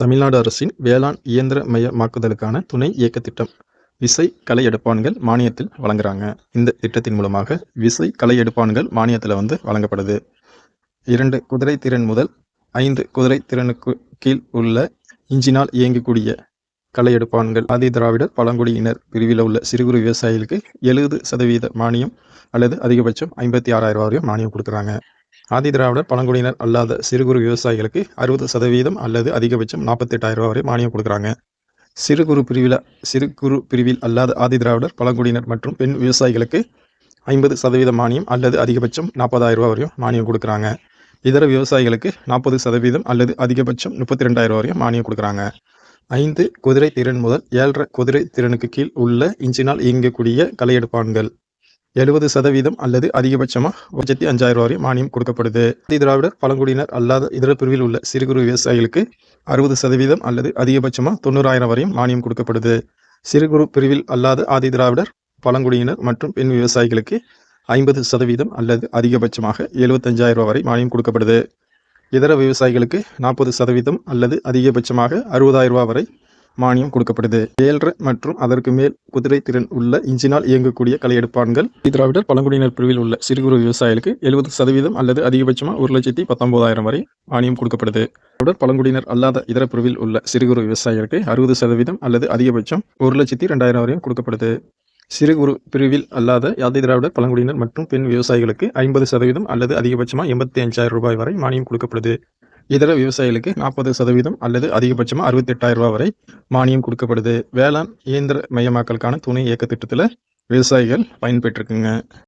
தமிழ்நாடு அரசின் வேளாண் இயந்திரமயமாக்குதலுக்கான துணை இயக்க திட்டம் விசை களை எடுப்பான்கள் மானியத்தில் வழங்குறாங்க. இந்த திட்டத்தின் மூலமாக விசை களை எடுப்பான்கள் மானியத்தில் வழங்கப்படுது. 2 குதிரை திறன் முதல் 5 குதிரை திறனுக்கு கீழ் உள்ள இன்ஜினால் இயங்கக்கூடிய களை எடுப்பான்கள் ஆதி திராவிடர் பழங்குடியினர் பிரிவில் உள்ள சிறு குறு விவசாயிகளுக்கு 70% மானியம் அல்லது அதிகபட்சம் 56,000 வரையும் மானியம் கொடுக்குறாங்க. ஆதி திராவிடர் பழங்குடியினர் அல்லாத சிறு குறு விவசாயிகளுக்கு 60% அல்லது அதிகபட்சம் 48,000 வரை மானியம் கொடுக்குறாங்க. சிறு குறு பிரிவில் அல்லாத ஆதி திராவிடர் பழங்குடியினர் மற்றும் பெண் விவசாயிகளுக்கு 50% மானியம் அல்லது அதிகபட்சம் 40,000 வரையும் மானியம் கொடுக்குறாங்க. இதர விவசாயிகளுக்கு 40% அல்லது அதிகபட்சம் 32,000 வரையும் மானியம் கொடுக்குறாங்க. 5 குதிரை திறன் முதல் 7.5 குதிரை திறனுக்கு கீழ் உள்ள இன்ஜினால் இயங்கக்கூடிய களை எடுப்பான்கள் 70% அல்லது அதிகபட்சமாக 1,05,000 வரை மானியம் கொடுக்கப்படுது. ஆதி திராவிடர் பழங்குடியினர் அல்லாத இதர பிரிவில் உள்ள சிறு குறு விவசாயிகளுக்கு 60% அல்லது அதிகபட்சமாக 90,000 வரையும் மானியம் கொடுக்கப்படுது. சிறு குறு பிரிவில் அல்லாத ஆதி திராவிடர் பழங்குடியினர் மற்றும் பெண் விவசாயிகளுக்கு 50% அல்லது அதிகபட்சமாக 75,000 வரை மானியம் கொடுக்கப்படுது. இதர விவசாயிகளுக்கு 40% அல்லது அதிகபட்சமாக 60,000 வரை மானியம் கொடுக்கப்படுது. 7.5 மற்றும் அதற்கு மேல் குதிரை திறன் உள்ள இன்ஜினால் இயங்கக்கூடிய களை எடுப்பான்கள் திராவிடர் பழங்குடியினர் பிரிவில் உள்ள சிறு குறு விவசாயிகளுக்கு 70% அல்லது அதிகபட்சமாக 1,19,000 வரை மானியம் கொடுக்கப்படுது. பழங்குடியினர் அல்லாத இதர பிரிவில் உள்ள சிறு குறு விவசாயிகளுக்கு 60% அல்லது அதிகபட்சம் 1,02,000 வரையும் கொடுக்கப்படுது. சிறு குறு பிரிவில் அல்லாத ஆதி திராவிடர் பழங்குடியினர் மற்றும் பெண் விவசாயிகளுக்கு 50% அல்லது அதிகபட்சமாக 85,000 ரூபாய் வரை மானியம் கொடுக்கப்படுது. இதர விவசாயிகளுக்கு 40% அல்லது அதிகபட்சமாக 68,000 வரை மானியம் கொடுக்கப்படுது. வேளாண் இயந்திர மயமாக்கலுக்கான துணை இயக்க திட்டத்தில் விவசாயிகள் பயன்பெற்றிருக்குங்க.